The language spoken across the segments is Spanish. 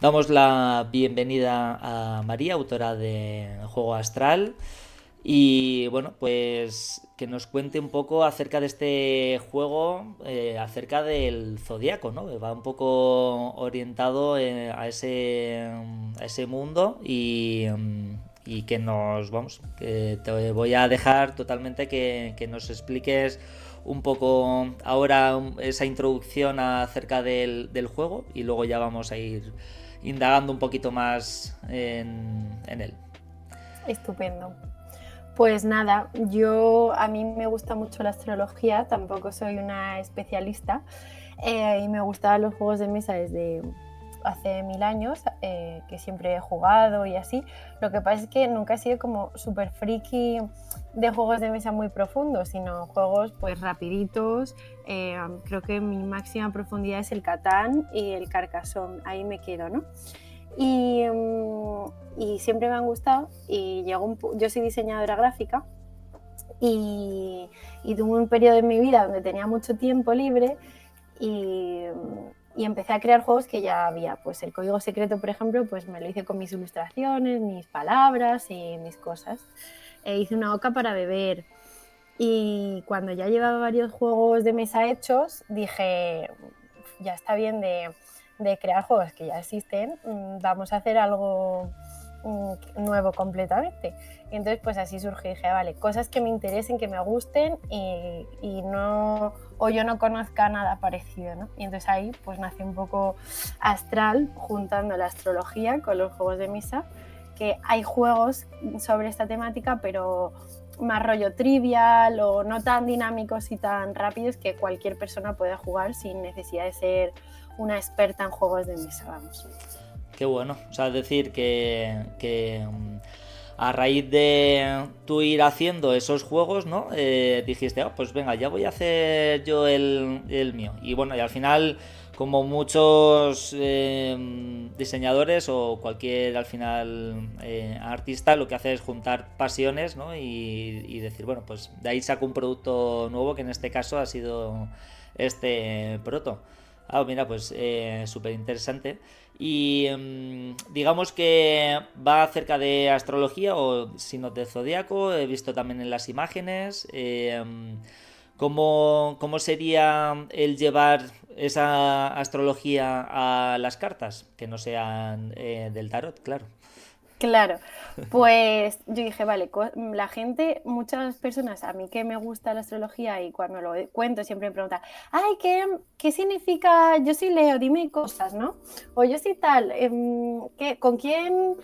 Damos la bienvenida a María, autora de Juego Astral, y bueno, pues que nos cuente un poco acerca de este juego, acerca del zodiaco, ¿no? Que va un poco orientado a ese mundo y que que te voy a dejar totalmente que nos expliques un poco ahora esa introducción acerca del juego y luego ya vamos a ir indagando un poquito más en él. Estupendo. Pues nada, a mí me gusta mucho la astrología, tampoco soy una especialista, y me gustaban los juegos de mesa desde hace 1000 años, que siempre he jugado y así. Lo que pasa es que nunca he sido como súper friki de juegos de mesa muy profundos, sino juegos pues rapiditos. Creo que mi máxima profundidad es el Catán y el Carcassonne, ahí me quedo, ¿no? Y, y siempre me han gustado y yo soy diseñadora gráfica y tuve un periodo en mi vida donde tenía mucho tiempo libre y, y empecé a crear juegos que ya había. Pues el código secreto, por ejemplo, pues me lo hice con mis ilustraciones, mis palabras y mis cosas. Hice una oca para beber y cuando ya llevaba varios juegos de mesa hechos, dije, ya está bien de crear juegos que ya existen, vamos a hacer algo nuevo completamente. Y entonces pues así surgió, dije, vale, cosas que me interesen, que me gusten y no, o yo no conozca nada parecido, ¿no? Y entonces ahí pues nació un poco Astral, juntando la astrología con los juegos de mesa, que hay juegos sobre esta temática, pero más rollo trivial o no tan dinámicos y tan rápidos que cualquier persona puede jugar sin necesidad de ser una experta en juegos de mesa, vamos. Qué bueno. O sea, es decir, a raíz de tú ir haciendo esos juegos, ¿no? Dijiste, "Ah, pues venga, ya voy a hacer yo el mío". Y bueno, y al final, como muchos diseñadores o cualquier, al final, artista, lo que hace es juntar pasiones, ¿no? Y decir, bueno, pues de ahí saco un producto nuevo, que en este caso ha sido este proto. Ah, mira, pues súper interesante. Y digamos que va acerca de astrología o signos de zodiaco. He visto también en las imágenes. ¿Cómo sería el llevar esa astrología a las cartas? Que no sean del tarot, claro. Claro, pues yo dije, vale, la gente, muchas personas, a mí que me gusta la astrología y cuando lo cuento siempre me preguntan, ay, ¿qué significa? Yo soy Leo, dime cosas, ¿no? O yo soy tal, ¿con quién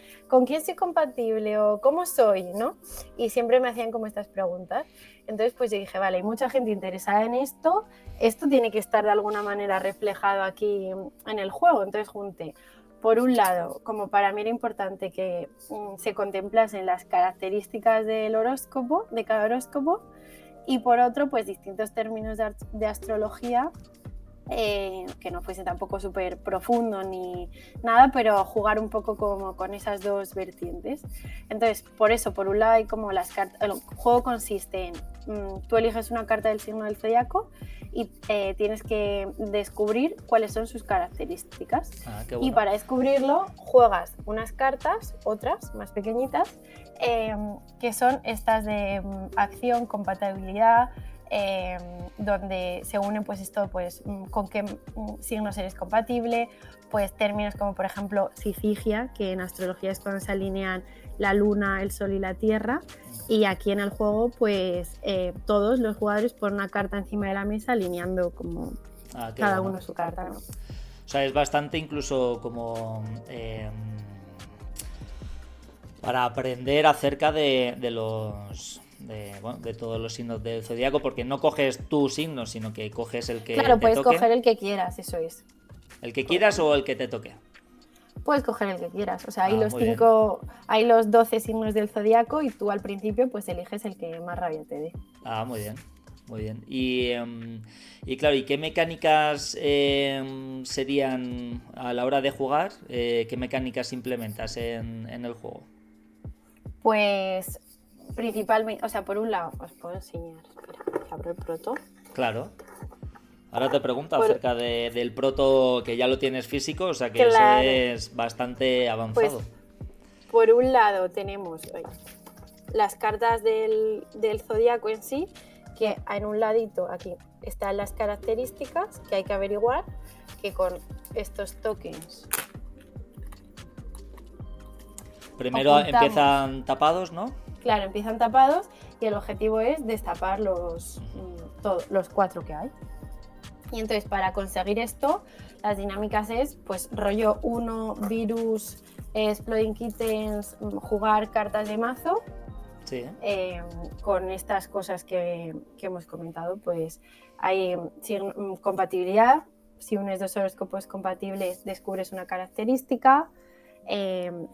soy compatible? O ¿cómo soy? ¿No? Y siempre me hacían como estas preguntas. Entonces, pues yo dije, vale, hay mucha gente interesada en esto tiene que estar de alguna manera reflejado aquí en el juego. Entonces junté por un lado, como para mí era importante que se contemplasen las características del horóscopo, de cada horóscopo, y por otro, pues distintos términos de astrología, que no fuese tampoco súper profundo ni nada, pero jugar un poco como con esas dos vertientes. Entonces, por eso, por un lado, hay como las cartas. El juego consiste en tú eliges una carta del signo del zodiaco y tienes que descubrir cuáles son sus características. Ah, qué Y bueno. para descubrirlo, juegas unas cartas, otras más pequeñitas, que son estas de acción, compatibilidad, donde se unen pues esto, pues con qué signos eres compatible, pues términos como por ejemplo Cicigia, que en astrología es cuando se alinean la luna, el sol y la tierra, y aquí en el juego pues todos los jugadores ponen una carta encima de la mesa alineando como Ah, qué cada bueno. uno su carta, ¿no? O sea, es bastante incluso como para aprender acerca de los bueno, de todos los signos del zodiaco, porque no coges tu signo, sino que coges el que Claro, te puedes toque, coger el que quieras, eso es. el que Puedes, quieras o el que te toque. puedes coger el que quieras. O sea, hay Ah, los muy bien. hay los 12 signos del zodiaco y tú al principio pues eliges el que más rabia te dé. Ah, muy bien. Muy bien. Y claro, ¿y qué mecánicas serían a la hora de jugar? ¿Qué mecánicas implementas en el juego? Pues principalmente, o sea, por un lado, os puedo enseñar, espera, que abro el proto. Claro. Ahora te pregunto Por- acerca del proto, que ya lo tienes físico, o sea que Claro. eso es bastante avanzado. Pues por un lado tenemos las cartas del zodiaco en sí, que en un ladito aquí están las características que hay que averiguar, que con estos tokens Primero ocultamos. empiezan tapados, ¿no? Claro, empiezan tapados y el objetivo es destapar los 4 que hay. Y entonces para conseguir esto, las dinámicas es pues rollo 1, virus, Exploding Kittens, jugar cartas de mazo. Sí. Con estas cosas que hemos comentado, pues hay compatibilidad. Si unes 2 horóscopos compatibles, descubres una característica.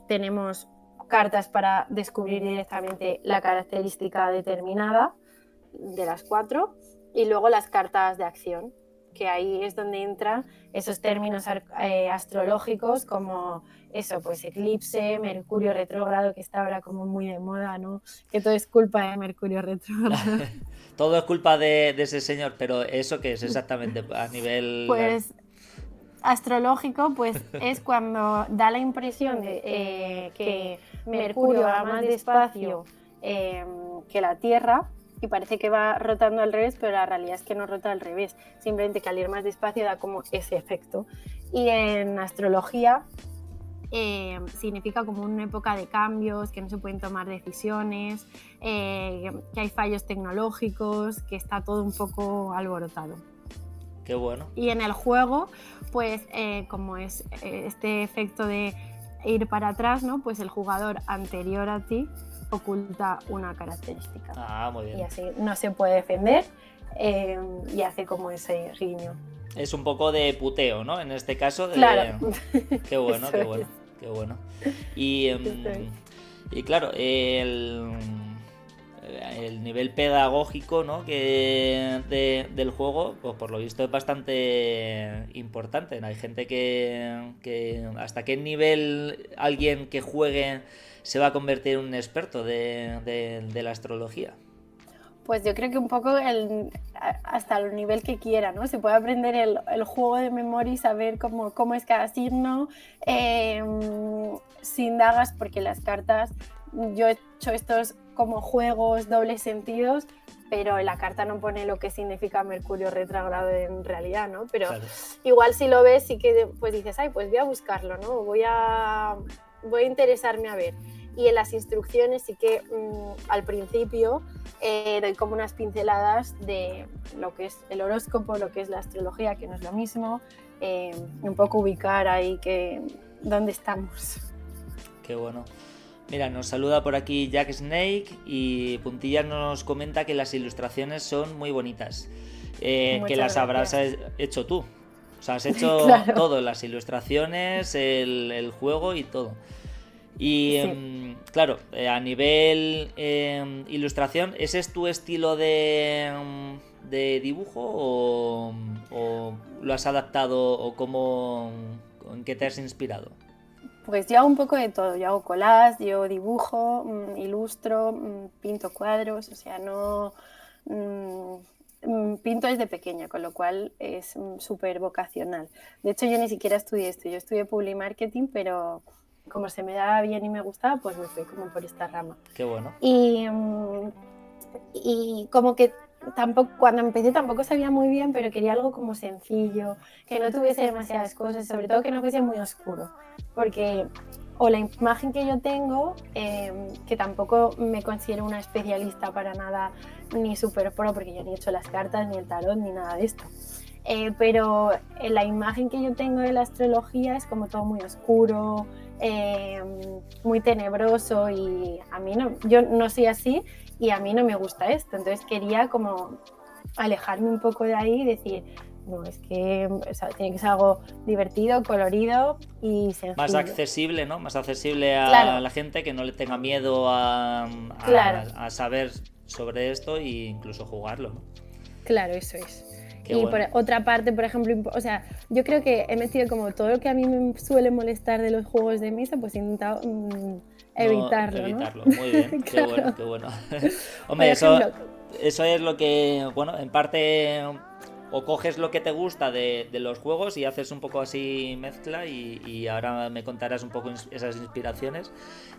Tenemos cartas para descubrir directamente la característica determinada de las 4 y luego las cartas de acción, que ahí es donde entran esos términos astrológicos como eso, pues eclipse, Mercurio retrógrado, que está ahora como muy de moda, ¿no? Que todo es culpa de Mercurio retrógrado. Todo es culpa de ese señor, pero ¿eso qué es exactamente a nivel...? Pues astrológico, pues es cuando da la impresión de que Mercurio va más despacio que la Tierra y parece que va rotando al revés, pero la realidad es que no rota al revés, simplemente que al ir más despacio da como ese efecto. Y en astrología significa como una época de cambios, que no se pueden tomar decisiones, que hay fallos tecnológicos, que está todo un poco alborotado. Qué bueno. Y en el juego, pues como es este efecto de ir para atrás, ¿no? Pues el jugador anterior a ti oculta una característica. Ah, muy bien. Y así no se puede defender y hace como ese guiño. Es un poco de puteo, ¿no? En este caso. Claro. Qué bueno, Eso qué es. bueno, qué bueno. Y claro, el nivel pedagógico, ¿no? del juego, pues por lo visto es bastante importante. Hay gente que hasta qué nivel alguien que juegue se va a convertir en un experto de la astrología. Pues yo creo que un poco hasta el nivel que quiera, ¿no? Se puede aprender el juego de memoria y saber cómo es cada signo, sin dagas, porque las cartas, yo he hecho estos como juegos dobles sentidos, pero la carta no pone lo que significa Mercurio retrógrado en realidad, ¿no? Pero claro, igual si lo ves sí que pues dices, ay, pues voy a buscarlo, ¿no? Voy a interesarme a ver. Y en las instrucciones sí que al principio doy como unas pinceladas de lo que es el horóscopo, lo que es la astrología, que no es lo mismo, un poco ubicar ahí dónde estamos. Qué bueno. Mira, nos saluda por aquí Jack Snake y Puntillas nos comenta que las ilustraciones son muy bonitas, que las habrás hecho tú. O sea, has hecho claro, todo, las ilustraciones, el juego y todo. Y sí, claro, a nivel ilustración, ¿ese es tu estilo de dibujo o lo has adaptado o en qué te has inspirado? Pues yo hago un poco de todo, yo hago collage, yo dibujo, ilustro, pinto cuadros, o sea, no pinto desde pequeña, con lo cual es súper vocacional. De hecho, yo ni siquiera estudié esto, yo estudié Public Marketing, pero como se me daba bien y me gustaba, pues me fui como por esta rama. Qué bueno. Y como que cuando empecé tampoco sabía muy bien, pero quería algo como sencillo, que no tuviese demasiadas cosas, sobre todo que no fuese muy oscuro, porque o la imagen que yo tengo, que tampoco me considero una especialista para nada, ni súper pro, porque yo ni he hecho las cartas, ni el tarot, ni nada de esto. Pero la imagen que yo tengo de la astrología es como todo muy oscuro, muy tenebroso, y a mí yo no soy así y a mí no me gusta esto, entonces quería como alejarme un poco de ahí y decir, no, es que tiene que ser algo divertido, colorido y sencillo. Más accesible, ¿no? Más accesible a claro, la gente, que no le tenga miedo a saber sobre esto e incluso jugarlo, ¿no? Claro, eso es. Qué y bueno. por otra parte, por ejemplo, o sea, yo creo que he metido como todo lo que a mí me suele molestar de los juegos de mesa, pues he intentado evitarlo, evitarlo, ¿no? Muy bien, qué claro. bueno, qué bueno. Hombre, eso es lo que, bueno, en parte o coges lo que te gusta de los juegos y haces un poco así mezcla y ahora me contarás un poco esas inspiraciones,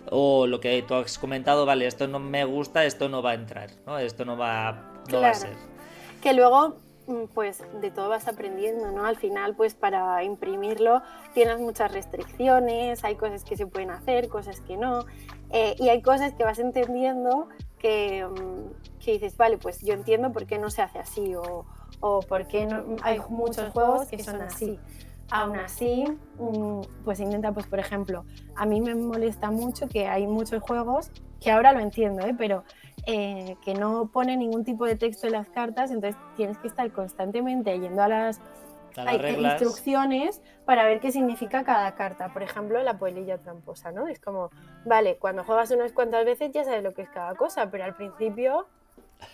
o lo que tú has comentado, vale, esto no me gusta, esto no va a entrar, ¿no? Esto no va a ser. Que luego pues de todo vas aprendiendo, ¿no? Al final, pues para imprimirlo tienes muchas restricciones, hay cosas que se pueden hacer, cosas que no, y hay cosas que vas entendiendo que dices, vale, pues yo entiendo por qué no se hace así, o por qué no, hay muchos juegos que son así. Aún así, pues intenta, pues por ejemplo, a mí me molesta mucho que hay muchos juegos, que ahora lo entiendo, pero que no pone ningún tipo de texto en las cartas, entonces tienes que estar constantemente yendo a las instrucciones para ver qué significa cada carta. Por ejemplo, la polilla tramposa, ¿no? Es como, vale, cuando juegas unas cuantas veces ya sabes lo que es cada cosa, pero al principio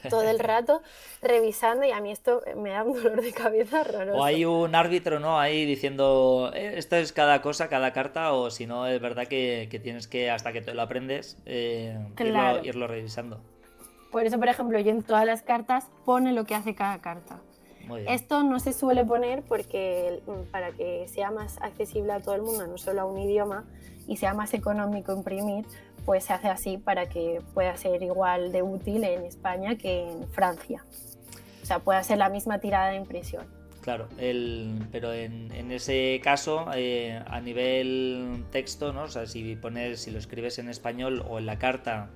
todo el rato revisando, y a mí esto me da un dolor de cabeza horroroso. O hay un árbitro, ¿no? Ahí diciendo, esto es cada cosa, cada carta, o si no, es verdad que tienes que, hasta que te lo aprendes, claro. irlo revisando. Por eso, por ejemplo, yo en todas las cartas pone lo que hace cada carta. Esto no se suele poner porque para que sea más accesible a todo el mundo, no solo a un idioma, y sea más económico imprimir, pues se hace así para que pueda ser igual de útil en España que en Francia. O sea, pueda ser la misma tirada de impresión. Claro, pero en ese caso, a nivel texto, ¿no? O sea, si lo escribes en español o en la carta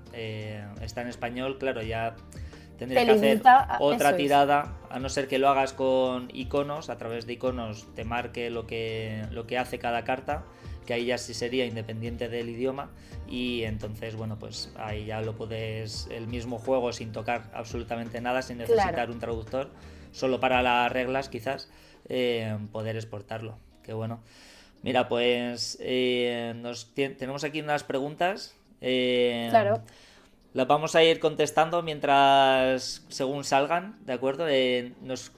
está en español, claro, ya tendrías que hacer otra tirada, a no ser que lo hagas con iconos, a través de iconos te marque lo que hace cada carta, que ahí ya sí sería independiente del idioma, y entonces, bueno, pues ahí ya lo puedes, el mismo juego sin tocar absolutamente nada, sin necesitar un traductor, solo para las reglas quizás, poder exportarlo. Qué bueno. Mira, pues tenemos aquí unas preguntas. Claro. Las vamos a ir contestando según salgan, ¿de acuerdo? Nos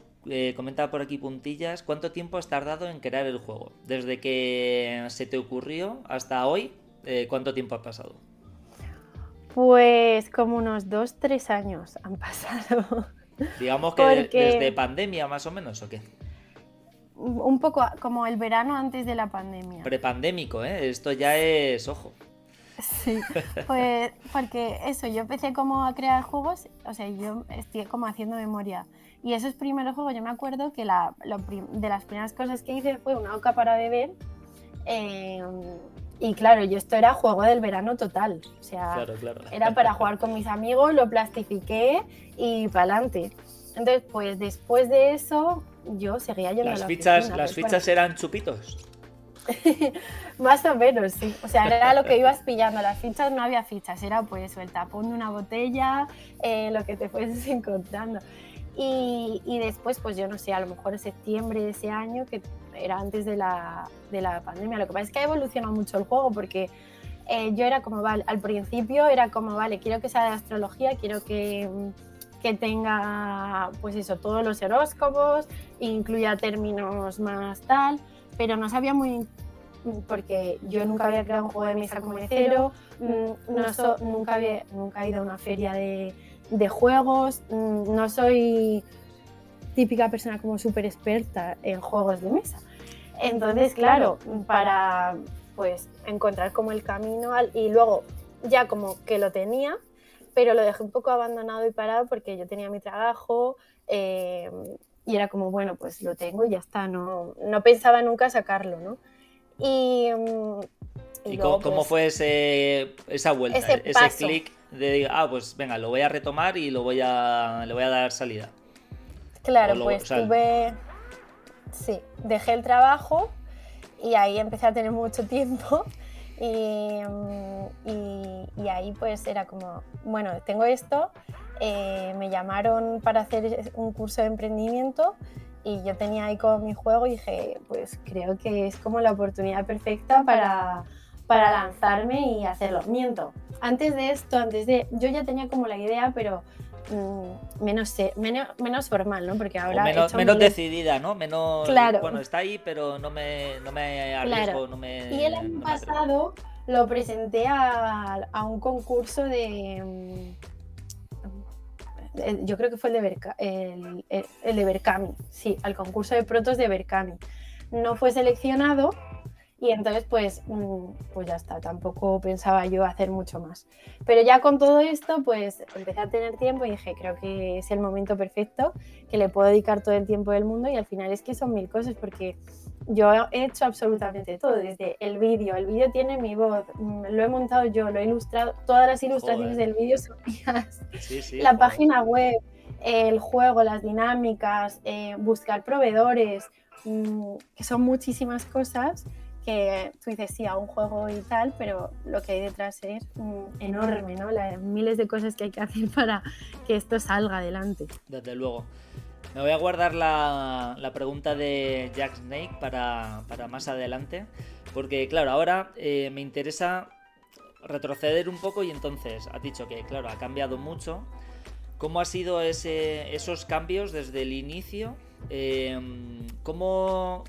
comenta por aquí Puntillas, ¿cuánto tiempo has tardado en crear el juego? Desde que se te ocurrió hasta hoy, ¿cuánto tiempo ha pasado? Pues como unos 2-3 años han pasado. Digamos que desde pandemia más o menos, ¿o qué? Un poco como el verano antes de la pandemia. Prepandémico, ¿eh? Esto ya es, ojo. Sí, pues porque eso, yo empecé como a crear juegos, o sea, yo estoy como haciendo memoria. Y esos primeros juegos, yo me acuerdo que de las primeras cosas que hice fue una oca para beber. Y claro, esto era juego del verano total. O sea, claro. Era para jugar con mis amigos, lo plastifiqué y para adelante. Entonces, pues después de eso, yo seguía yendo a la oficina. ¿Las fichas eran chupitos? Más o menos, sí. O sea, era lo que ibas pillando. Las fichas no había fichas, era pues el tapón de una botella, lo que te fueses encontrando. Y después, pues yo no sé, a lo mejor en septiembre de ese año, que era antes de la pandemia. Lo que pasa es que ha evolucionado mucho el juego porque yo era como, vale, al principio era como, vale, quiero que sea de astrología, quiero que tenga, pues eso, todos los horóscopos, incluya términos más tal, pero no sabía muy, porque yo nunca había creado un juego de mesa como de cero, nunca he ido a una feria de juegos, no soy típica persona como súper experta en juegos de mesa. Entonces, claro, para pues encontrar como el camino y luego ya como que lo tenía, pero lo dejé un poco abandonado y parado porque yo tenía mi trabajo y era como, bueno, pues lo tengo y ya está, no pensaba nunca sacarlo, ¿no? ¿Y luego, cómo fue esa vuelta, ese clic de, pues venga, lo voy a retomar y le voy a dar salida? Claro, sí, dejé el trabajo y ahí empecé a tener mucho tiempo y ahí pues era como, bueno, tengo esto, me llamaron para hacer un curso de emprendimiento y yo tenía ahí como mi juego y dije, pues creo que es como la oportunidad perfecta para lanzarme y hacerlo. Miento, antes de esto, yo ya tenía como la idea, pero menos formal, ¿no? Porque ahora menos decidida, ¿no? Menos, claro. Bueno, está ahí, pero no me arriesgo, claro. Y el año pasado lo presenté a un concurso de yo creo que fue el de Berkami, sí, al concurso de protos de Berkami. No fue seleccionado y entonces pues ya está, tampoco pensaba yo hacer mucho más. Pero ya con todo esto pues empecé a tener tiempo y dije, creo que es el momento perfecto, que le puedo dedicar todo el tiempo del mundo y al final es que son 1000 cosas porque yo he hecho absolutamente todo, desde el vídeo tiene mi voz, lo he montado yo, lo he ilustrado, todas las ilustraciones del vídeo son mías, Sí, la página web, el juego, las dinámicas, buscar proveedores, que son muchísimas cosas que tú dices sí a un juego y tal, pero lo que hay detrás es enorme, ¿no? Las miles de cosas que hay que hacer para que esto salga adelante. Desde luego. Me voy a guardar la pregunta de Jack Snake para más adelante, porque claro, ahora me interesa retroceder un poco y entonces has dicho que claro, ha cambiado mucho. ¿Cómo ha sido esos cambios desde el inicio? ¿Cómo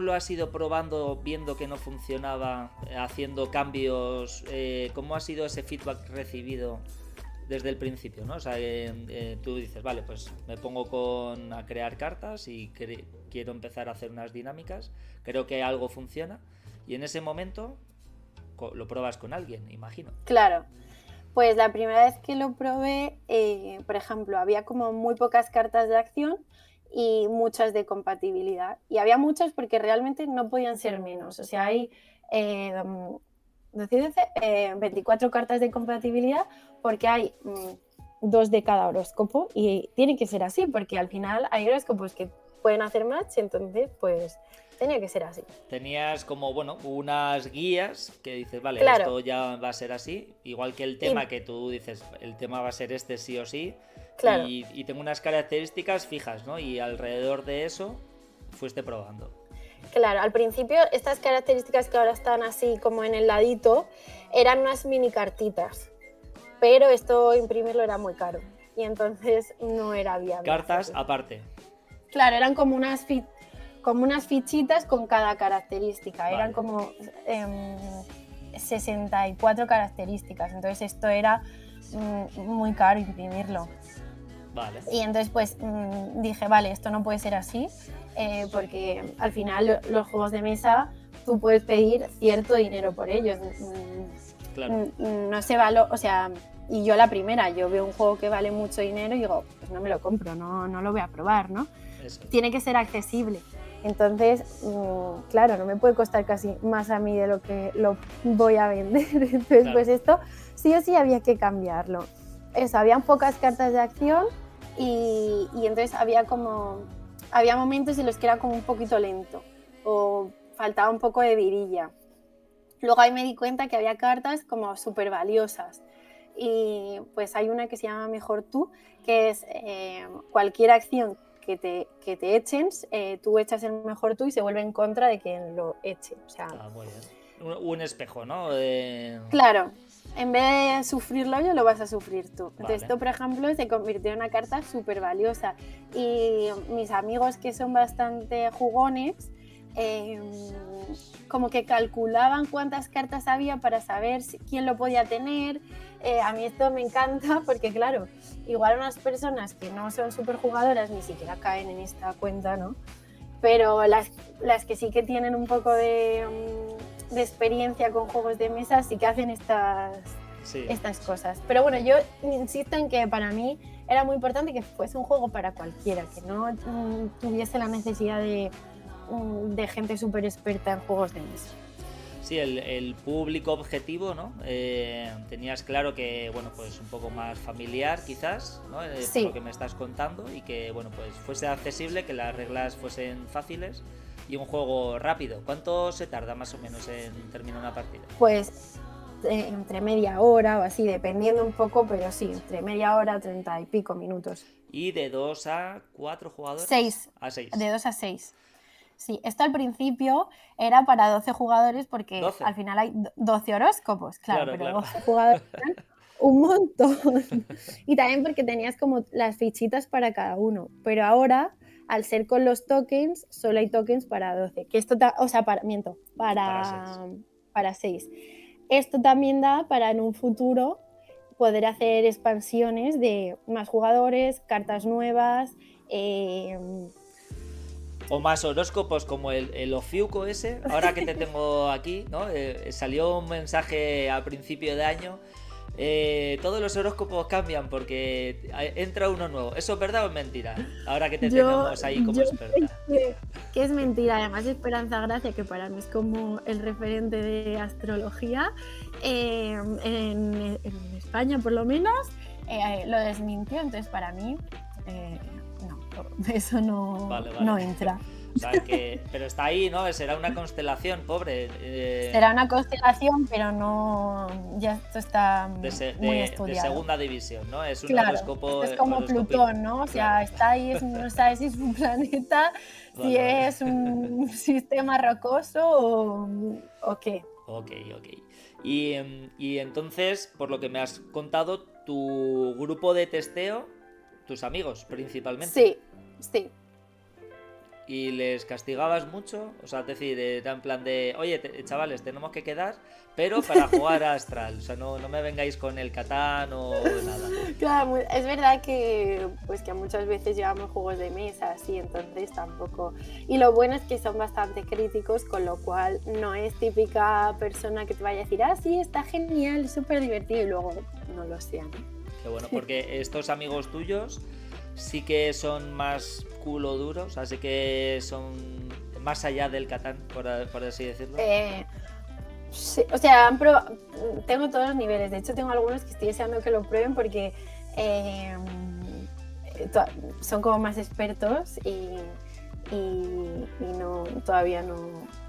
lo has ido probando, viendo que no funcionaba, haciendo cambios? ¿Cómo ha sido ese feedback recibido desde el principio, ¿no? O sea, tú dices, vale, pues me pongo a crear cartas y quiero empezar a hacer unas dinámicas, creo que algo funciona y en ese momento lo pruebas con alguien, imagino. Claro. Pues la primera vez que lo probé, por ejemplo, había como muy pocas cartas de acción y muchas de compatibilidad. Y había muchas porque realmente no podían ser menos. O sea, hay 24 cartas de compatibilidad porque hay 2 de cada horóscopo y tiene que ser así porque al final hay horóscopos que pueden hacer match, entonces pues tenía que ser así. Tenías como, bueno, unas guías que dices, vale, claro. Esto ya va a ser así, igual que el tema que tú dices, el tema va a ser este sí o sí, claro. y tengo unas características fijas, ¿no? Y alrededor de eso fuiste probando. Claro, al principio estas características que ahora están así como en el ladito eran unas mini cartitas, pero esto imprimirlo era muy caro y entonces no era viable. Cartas aparte. Claro, eran como unas fichitas con cada característica, vale. Eran como 64 características, entonces esto era muy caro imprimirlo. Vale. Y entonces pues dije, vale, esto no puede ser así, porque al final los juegos de mesa tú puedes pedir cierto dinero por ellos. Claro. No se valora, o sea, y yo la primera, yo veo un juego que vale mucho dinero y digo, pues no me lo compro, no lo voy a probar, ¿no? Eso. Tiene que ser accesible. Entonces, claro, no me puede costar casi más a mí de lo que lo voy a vender. Entonces, claro. Pues esto sí o sí había que cambiarlo. Eso, habían pocas cartas de acción y entonces había momentos en los que era como un poquito lento o faltaba un poco de virilla. Luego ahí me di cuenta que había cartas como súper valiosas y pues hay una que se llama Mejor Tú, que es cualquier acción que te echen, tú echas el Mejor Tú y se vuelve en contra de quien lo eche. O sea, muy bien. Un espejo, ¿no? Claro, en vez de sufrirlo yo, lo vas a sufrir tú. Entonces, vale. Esto, por ejemplo, se convirtió en una carta súper valiosa. Y mis amigos que son bastante jugones, como que calculaban cuántas cartas había para saber quién lo podía tener. A mí esto me encanta porque, claro, igual unas personas que no son súper jugadoras ni siquiera caen en esta cuenta, ¿no? Pero las que sí que tienen un poco de experiencia con juegos de mesa sí que hacen estas cosas. Pero bueno, yo insisto en que para mí era muy importante que fuese un juego para cualquiera, que no tuviese la necesidad de gente súper experta en juegos de mesa. Sí, el público objetivo, ¿no? Tenías claro que, bueno, pues un poco más familiar quizás, ¿no? Sí. Por lo que me estás contando y que, bueno, pues fuese accesible, que las reglas fuesen fáciles y un juego rápido. ¿Cuánto se tarda más o menos en terminar una partida? Pues entre media hora o así, dependiendo un poco, pero sí, entre media hora, 30 y pico minutos. ¿Y de 2 a 4 jugadores? 6. A 6. De 2 a 6. Sí, esto al principio era para 12 jugadores porque 12. Al final hay 12 horóscopos, claro, pero claro. 12 jugadores eran un montón. Y también porque tenías como las fichitas para cada uno. Pero ahora, al ser con los tokens, solo hay tokens para 12. Que esto para 6. Esto también da para en un futuro poder hacer expansiones de más jugadores, cartas nuevas. O más horóscopos como el Ofiuco ese, ahora que te tengo aquí, ¿no? Salió un mensaje a principio de año. Todos los horóscopos cambian porque entra uno nuevo. ¿Eso es verdad o es mentira? Ahora que te tenemos ahí como experta. Que es mentira. Además, Esperanza Gracia, que para mí es como el referente de astrología, en España por lo menos, lo desmintió. Entonces, para mí, no, eso no, vale. no entra. O sea, pero está ahí, ¿no? Será una constelación, pobre. Será una constelación, pero no. Ya esto está muy estudiado. De segunda división, ¿no? Es un claro, horóscopo. Es como Plutón, ¿no? O sea, está ahí, no sabes si es un planeta, si es un sistema rocoso o qué. Ok. Y entonces, por lo que me has contado, tu grupo de testeo, tus amigos principalmente. Sí. ¿Y les castigabas mucho? O sea, es decir, era en plan de, oye, chavales, tenemos que quedar, pero para jugar a Astral. O sea, no me vengáis con el Catán o nada. Claro, es verdad que muchas veces llevamos juegos de mesa, así, entonces tampoco. Y lo bueno es que son bastante críticos, con lo cual no es típica persona que te vaya a decir, sí, está genial, súper divertido, y luego no lo sean. Qué bueno, porque estos amigos tuyos sí que son más culo duros, así que son más allá del Catán, por así decirlo. Sí, o sea, tengo todos los niveles. De hecho, tengo algunos que estoy deseando que lo prueben porque son como más expertos y todavía no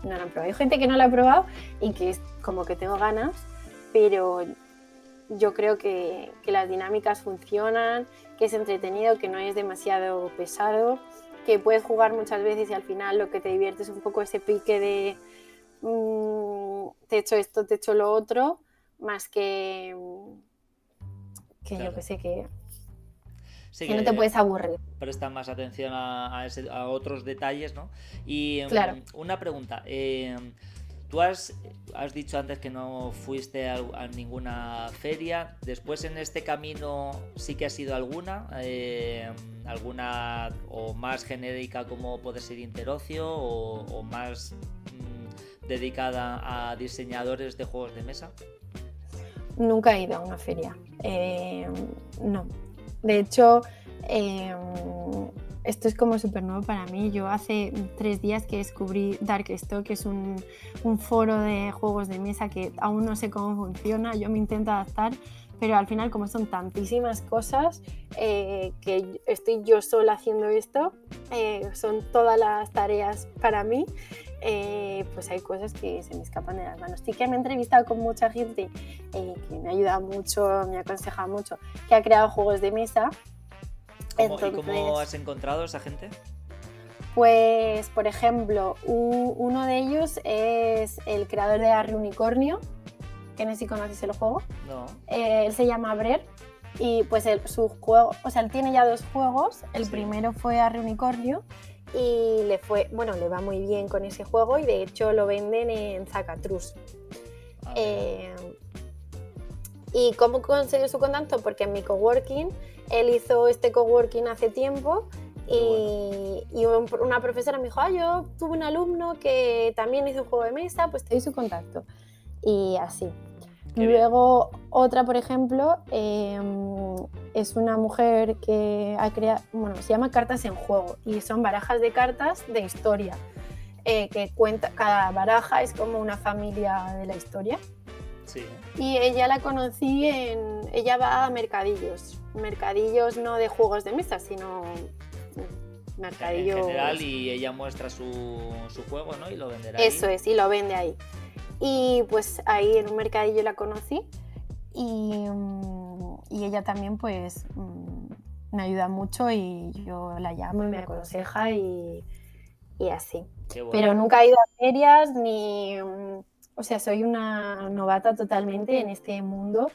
lo han probado. Hay gente que no lo ha probado y que es como que tengo ganas, pero yo creo que las dinámicas funcionan, que es entretenido, que no es demasiado pesado, que puedes jugar muchas veces y al final lo que te divierte es un poco ese pique de te he hecho esto, te he hecho lo otro, más que claro. Yo que sé, que no te puedes aburrir. Presta más atención a otros detalles, ¿no? Y claro. Una pregunta. Tú has dicho antes que no fuiste a ninguna feria. Después en este camino sí que has ido alguna. Alguna o más genérica como puede ser Interocio o más dedicada a diseñadores de juegos de mesa. Nunca he ido a una feria. No. De hecho, esto es como súper nuevo para mí. Yo hace 3 días que descubrí Darkstock, que es un foro de juegos de mesa que aún no sé cómo funciona. Yo me intento adaptar, pero al final, como son tantísimas cosas, que estoy yo sola haciendo esto, son todas las tareas para mí, pues hay cosas que se me escapan de las manos. Sí que me he entrevistado con mucha gente que me ayuda mucho, me aconseja mucho, que ha creado juegos de mesa. ¿Y cómo has encontrado a esa gente? Pues, por ejemplo, uno de ellos es el creador de Arre Unicornio, que no sé si conoces el juego. No. Él se llama Brer y pues su juego, o sea, él tiene ya 2 juegos. El primero fue Arre Unicornio y le va muy bien con ese juego y de hecho lo venden en Zacatrus. ¿Y cómo consiguió su contacto? Porque en mi coworking, él hizo este coworking hace tiempo y una profesora me dijo, yo tuve un alumno que también hizo un juego de mesa, pues te doy su contacto. Y así. Luego otra, por ejemplo, es una mujer que ha creado, se llama Cartas en Juego y son barajas de cartas de historia, que cuenta, cada baraja es como una familia de la historia. Sí. Y ella la conocí ella va a mercadillos no de juegos de mesa, sino mercadillos en general, y ella muestra su juego, ¿no? Y lo venderá Eso ahí. Es, y lo vende ahí. Y pues ahí en un mercadillo la conocí y ella también pues me ayuda mucho y yo la llamo y me aconseja y así. Bueno. Pero nunca he ido a ferias ni... O sea, soy una novata totalmente en este mundo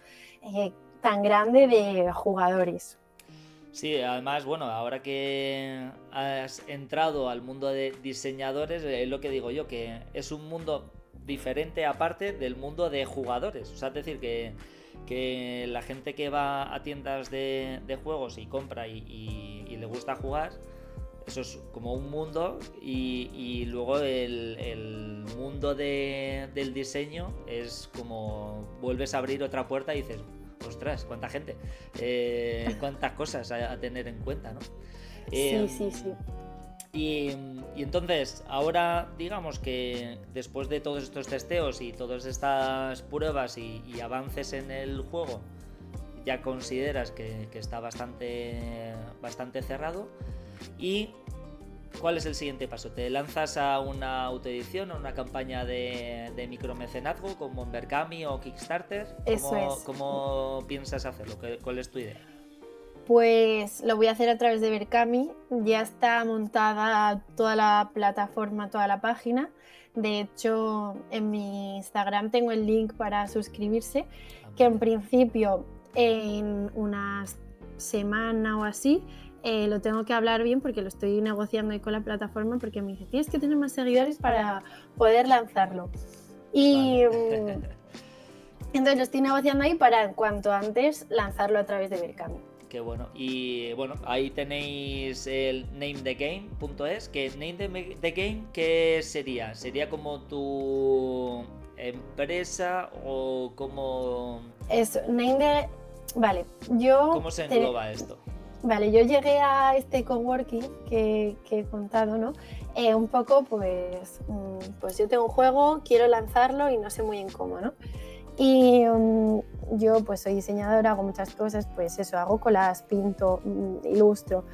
tan grande de jugadores. Sí, además, bueno, ahora que has entrado al mundo de diseñadores, es lo que digo yo, que es un mundo diferente aparte del mundo de jugadores. O sea, es decir, que la gente que va a tiendas de juegos y compra y le gusta jugar, eso es como un mundo, y luego el mundo del diseño es como vuelves a abrir otra puerta y dices, ostras, cuánta gente, cuántas cosas a tener en cuenta, ¿no? Sí. Y entonces, ahora digamos que después de todos estos testeos y todas estas pruebas y avances en el juego, ya consideras que está bastante cerrado. ¿Y cuál es el siguiente paso? ¿Te lanzas a una autoedición o una campaña de micromecenazgo como en Berkami o Kickstarter? ¿Cómo piensas hacerlo? ¿Cuál es tu idea? Pues lo voy a hacer a través de Berkami. Ya está montada toda la plataforma, toda la página. De hecho, en mi Instagram tengo el link para suscribirse, que en principio en una semana o así lo tengo que hablar bien, porque lo estoy negociando ahí con la plataforma, porque me dice, tienes que tener más seguidores para poder lanzarlo. Y vale. Entonces lo estoy negociando ahí para en cuanto antes lanzarlo a través de Berkami. Qué bueno. Y bueno, ahí tenéis el namethegame.es, que Name the Game, ¿qué sería? ¿Sería como tu empresa o como...? Eso, Vale, yo... ¿Cómo se engloba esto? Vale, yo llegué a este coworking que he contado, ¿no? Un poco, pues yo tengo un juego, quiero lanzarlo y no sé muy bien cómo, ¿no? Y yo pues soy diseñadora, hago muchas cosas, pues eso, hago colas, pinto, ilustro.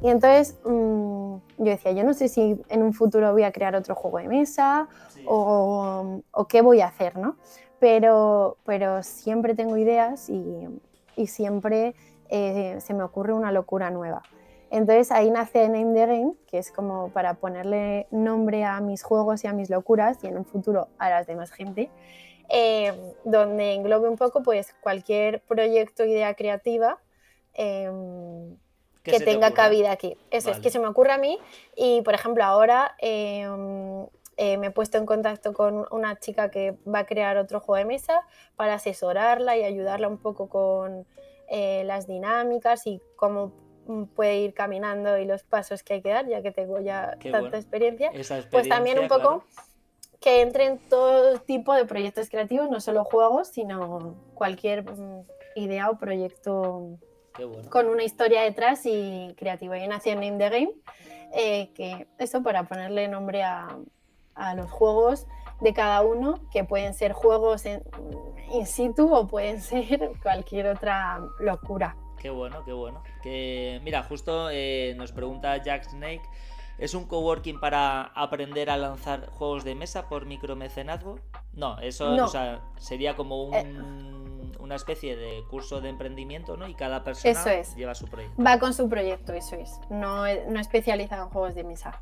Y entonces yo decía, yo no sé si en un futuro voy a crear otro juego de mesa, sí, o qué voy a hacer, ¿no? Pero siempre tengo ideas y siempre se me ocurre una locura nueva. Entonces ahí nace Name the Game, que es como para ponerle nombre a mis juegos y a mis locuras, y en un futuro a las de más gente. Donde englobe un poco pues cualquier proyecto, idea creativa que tenga cabida aquí. Eso vale. Es que se me ocurre a mí, y por ejemplo ahora me he puesto en contacto con una chica que va a crear otro juego de mesa para asesorarla y ayudarla un poco con las dinámicas y cómo puede ir caminando y los pasos que hay que dar, ya que tengo ya tanta experiencia. Pues también un poco... Claro, que entre en todo tipo de proyectos creativos, no solo juegos, sino cualquier idea o proyecto con una historia detrás y creativo. Y nació Name the Game, que eso para ponerle nombre a los juegos de cada uno, que pueden ser juegos in situ o pueden ser cualquier otra locura. Qué bueno. Mira, justo nos pregunta Jack Snake, ¿es un coworking para aprender a lanzar juegos de mesa por micromecenazgo? No, eso no. O sea, sería como una especie de curso de emprendimiento, ¿no? Y cada persona lleva su proyecto. Va con su proyecto, eso es. No especializado en juegos de mesa.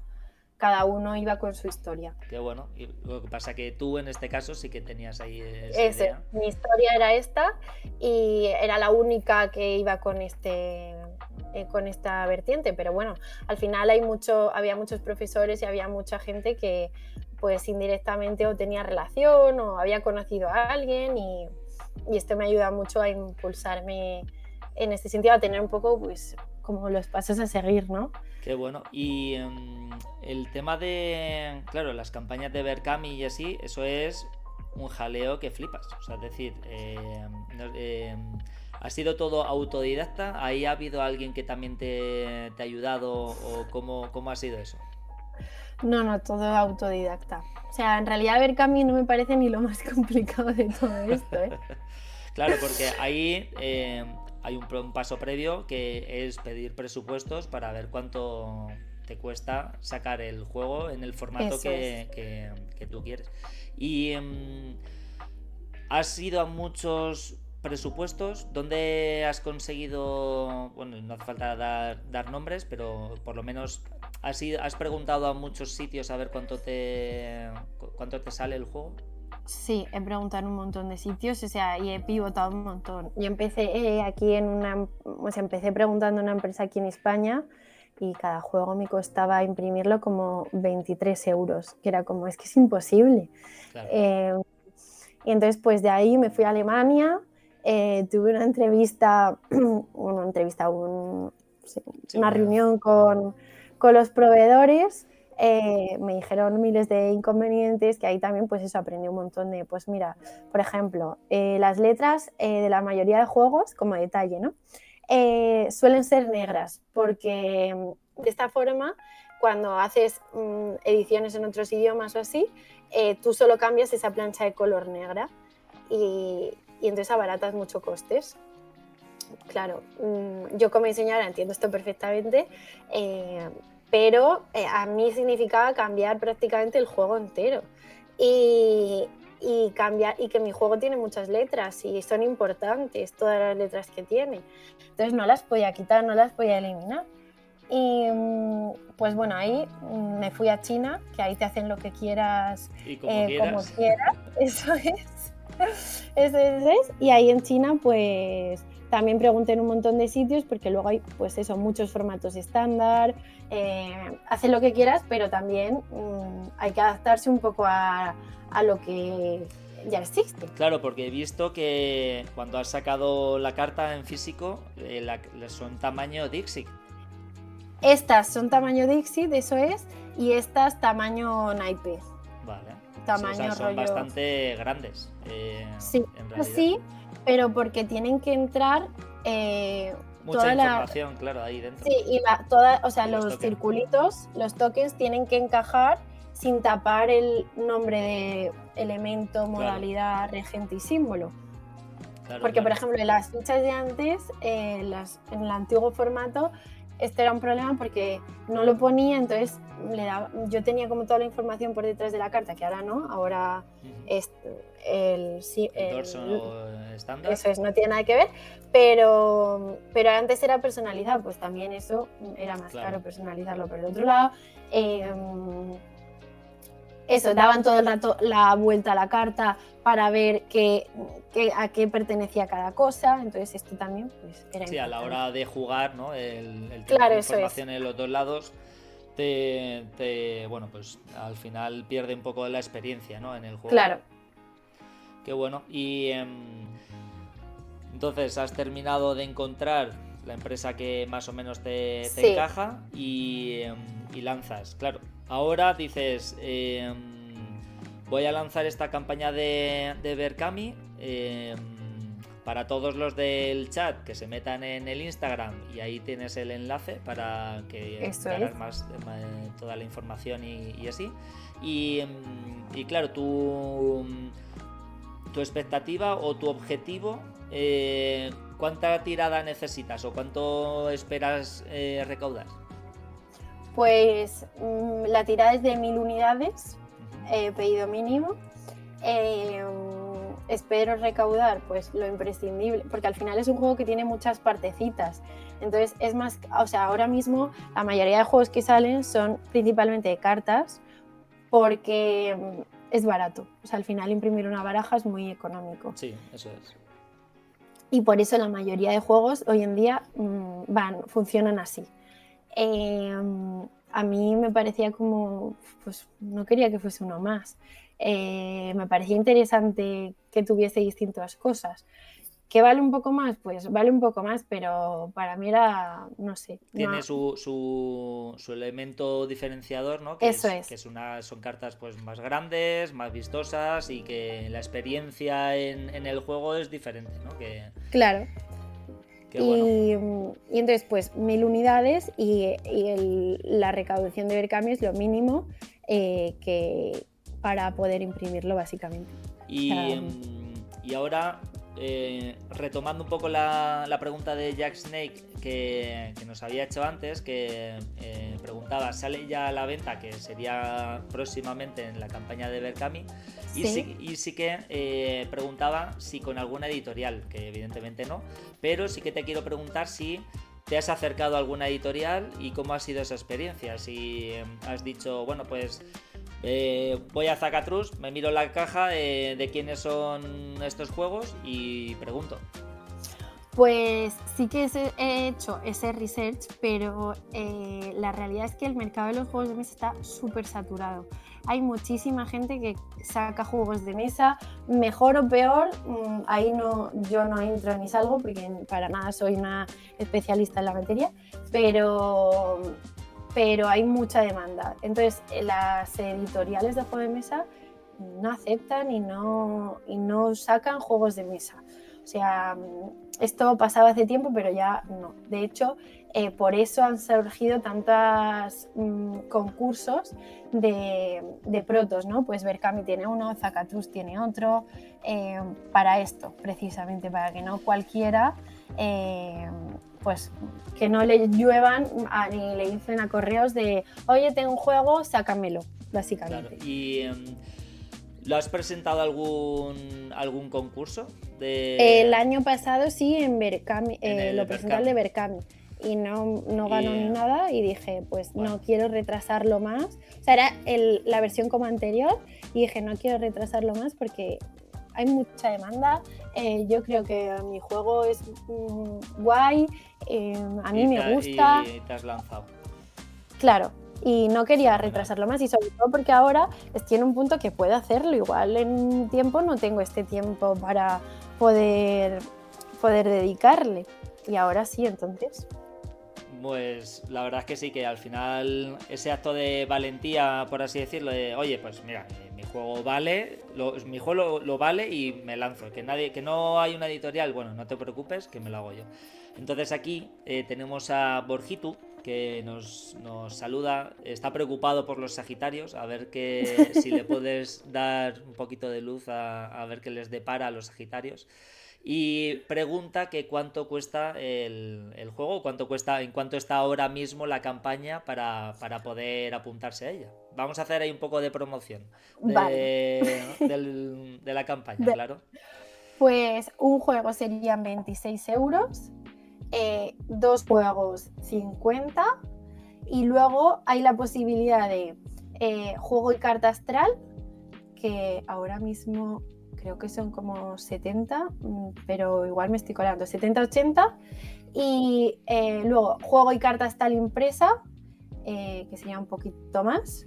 Cada uno iba con su historia. Qué bueno. Y lo que pasa que tú en este caso sí que tenías ahí esa idea. Mi historia era esta y era la única que iba con esta vertiente, pero bueno, al final había muchos profesores y había mucha gente que pues indirectamente o tenía relación o había conocido a alguien, y esto me ayuda mucho a impulsarme en este sentido, a tener un poco pues como los pasos a seguir, ¿no? Qué bueno. Y el tema de, claro, las campañas de Berkami y así, eso es un jaleo que flipas. O sea, es decir, ¿ha sido todo autodidacta? ¿Ahí ha habido alguien que también te ha ayudado? ¿O cómo ha sido eso? No, todo autodidacta. O sea, en realidad Berkami no me parece ni lo más complicado de todo esto, ¿eh? Claro, porque ahí hay un paso previo, que es pedir presupuestos para ver cuánto te cuesta sacar el juego en el formato que tú quieres. Y has ido a muchos presupuestos. ¿Dónde has conseguido? Bueno, no hace falta dar nombres, pero por lo menos has preguntado a muchos sitios a ver cuánto te sale el juego. Sí, he preguntado en un montón de sitios, o sea, y he pivotado un montón. Yo empecé empecé preguntando a una empresa aquí en España y cada juego me costaba imprimirlo como 23 euros, que era como, es que es imposible. Claro. Y entonces pues de ahí me fui a Alemania, tuve una entrevista, una reunión con los proveedores. Me dijeron miles de inconvenientes, que ahí también pues eso, aprendí un montón de, pues mira, por ejemplo, las letras de la mayoría de juegos, como detalle, ¿no? Suelen ser negras, porque de esta forma, cuando haces ediciones en otros idiomas o así, tú solo cambias esa plancha de color negra y entonces abaratas mucho costes. Claro, yo como diseñadora entiendo esto perfectamente, pero a mí significaba cambiar prácticamente el juego entero y que mi juego tiene muchas letras y son importantes todas las letras que tiene. Entonces no las podía quitar, no las podía eliminar. Y pues bueno, ahí me fui a China, que ahí te hacen lo que quieras, y como quieras, eso es. Eso es. Y ahí en China pues también pregunté en un montón de sitios, porque luego hay pues eso, muchos formatos estándar, haz lo que quieras, pero también hay que adaptarse un poco a lo que ya existe. Claro, porque he visto que cuando has sacado la carta en físico, son tamaño Dixit. Estas son tamaño Dixit, eso es, y estas tamaño naipe. Vale. Tamaño sí, o sea, son rollo... bastante grandes. Sí, en realidad. Sí, pero porque tienen que entrar mucha toda información, claro, ahí dentro. Sí, y o sea, los circulitos, los tokens tienen que encajar sin tapar el nombre de elemento, modalidad, regente y símbolo. Claro, porque, por ejemplo, en las fichas de antes, en el antiguo formato, este era un problema porque no lo ponía, entonces yo tenía como toda la información por detrás de la carta, que ahora no, ahora es el dorso estándar. Eso es, no tiene nada que ver, pero antes era personalizado, pues también eso era más caro personalizarlo. Por el otro lado, eso, daban todo el rato la vuelta a la carta para ver a qué pertenecía cada cosa, entonces esto también pues, era importante. A la hora de jugar, ¿no? el tener información en los dos lados bueno, pues al final pierde un poco de la experiencia, ¿no? En el juego. Claro. Qué bueno. Y entonces has terminado de encontrar la empresa que más o menos te encaja y lanzas. Claro, ahora dices, voy a lanzar esta campaña de Berkami. Para todos los del chat que se metan en el Instagram, y ahí tienes el enlace para que veas más toda la información y así. Y claro, tu expectativa o tu objetivo, ¿cuánta tirada necesitas o cuánto esperas recaudar? Pues la tirada es de 1000 unidades, pedido mínimo. Espero recaudar pues lo imprescindible, porque al final es un juego que tiene muchas partecitas, entonces es más, o sea, ahora mismo la mayoría de juegos que salen son principalmente de cartas, porque es barato, o sea, al final imprimir una baraja es muy económico. Sí, eso es. Y por eso la mayoría de juegos hoy en día funcionan así. A mí me parecía como, pues no quería que fuese uno más. Me parecía interesante que tuviese distintas cosas. ¿Que vale un poco más? Pues vale un poco más, pero para mí era, no sé. Tiene su elemento diferenciador, ¿no? Eso que son cartas pues más grandes, más vistosas, y que la experiencia en el juego es diferente, ¿no? Claro. Bueno. Y entonces, pues 1000 unidades y la recaudación de Berkami es lo mínimo que para poder imprimirlo, básicamente. Y ahora, retomando un poco la pregunta de Jack Snake que nos había hecho antes, que preguntaba, ¿sale ya a la venta? Que sería próximamente en la campaña de Berkami. Y sí que preguntaba si con alguna editorial, que evidentemente no, pero sí que te quiero preguntar si te has acercado a alguna editorial y cómo ha sido esa experiencia. Si has dicho, bueno, pues voy a Zacatrus, me miro la caja de quiénes son estos juegos y pregunto. Pues sí que he hecho ese research, pero la realidad es que el mercado de los juegos de mesa está súper saturado. Hay muchísima gente que saca juegos de mesa, mejor o peor, ahí no, yo no entro ni salgo porque para nada soy una especialista en la materia, pero hay mucha demanda. Entonces, las editoriales de juegos de mesa no aceptan y no sacan juegos de mesa. O sea, esto pasaba hace tiempo, pero ya no. De hecho, por eso han surgido tantos concursos de protos, ¿no? Pues Berkami tiene uno, Zacatrus tiene otro, para esto, precisamente, para que no cualquiera, pues que no le lluevan ni le inflen a correos de, oye, tengo un juego, sácamelo, básicamente. Claro. ¿Y lo has presentado algún concurso? El año pasado sí, en Berkami, lo presenté al de Berkami y no ganó ni nada y dije, pues bueno, no quiero retrasarlo más. O sea, era la versión como anterior y dije, no quiero retrasarlo más porque hay mucha demanda. Yo creo que mi juego es guay, a mí me gusta. Y te has lanzado. Claro. Y no quería retrasarlo más, y sobre todo porque ahora estoy en un punto que puedo hacerlo. Igual en un tiempo no tengo este tiempo para poder dedicarle, y ahora sí, entonces. Pues la verdad es que sí, que al final ese acto de valentía, por así decirlo, de oye, pues mira, mi juego vale, mi juego lo vale y me lanzo. Que no hay una editorial, bueno, no te preocupes, que me lo hago yo. Entonces aquí tenemos a Borjitu, que nos saluda, está preocupado por los Sagitarios, a ver si le puedes dar un poquito de luz a ver qué les depara a los Sagitarios. Y pregunta que cuánto cuesta el juego, en cuánto está ahora mismo la campaña para poder apuntarse a ella. Vamos a hacer ahí un poco de promoción de la campaña, claro. Pues un juego serían 26 euros, 2 juegos 50, y luego hay la posibilidad de juego y carta astral, que ahora mismo creo que son como 70, pero igual me estoy colando, 70-80, y luego juego y carta astral impresa, que sería un poquito más,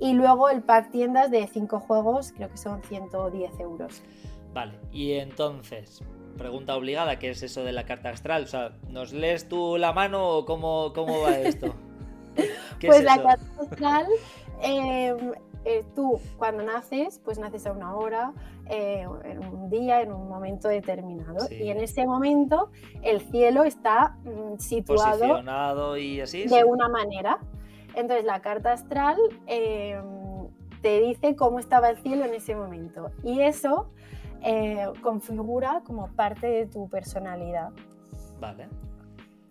y luego el pack tiendas de 5 juegos, creo que son 110 euros. Vale, y entonces, pregunta obligada, ¿qué es eso de la carta astral? O sea, ¿nos lees tú la mano o cómo va esto? Pues la carta astral, tú cuando naces, pues naces a una hora, en un día, en un momento determinado, sí. Y en ese momento el cielo está situado, posicionado y así, de una manera. Entonces la carta astral te dice cómo estaba el cielo en ese momento, y eso configura como parte de tu personalidad. Vale.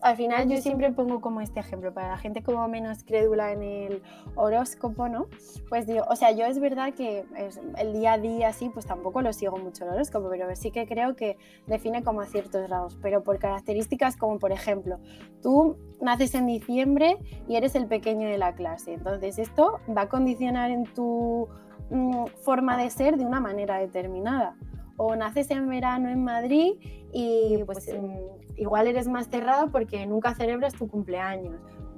Al final yo siempre pongo como este ejemplo para la gente como menos crédula en el horóscopo, ¿no? Pues digo, o sea, yo es verdad que el día a día sí, pues tampoco lo sigo mucho el horóscopo, pero sí que creo que define como a ciertos rasgos, pero por características como, por ejemplo, tú naces en diciembre y eres el pequeño de la clase, entonces esto va a condicionar en tu forma de ser de una manera determinada. O naces en verano en Madrid y pues igual eres más cerrado porque nunca celebras tu cumpleaños.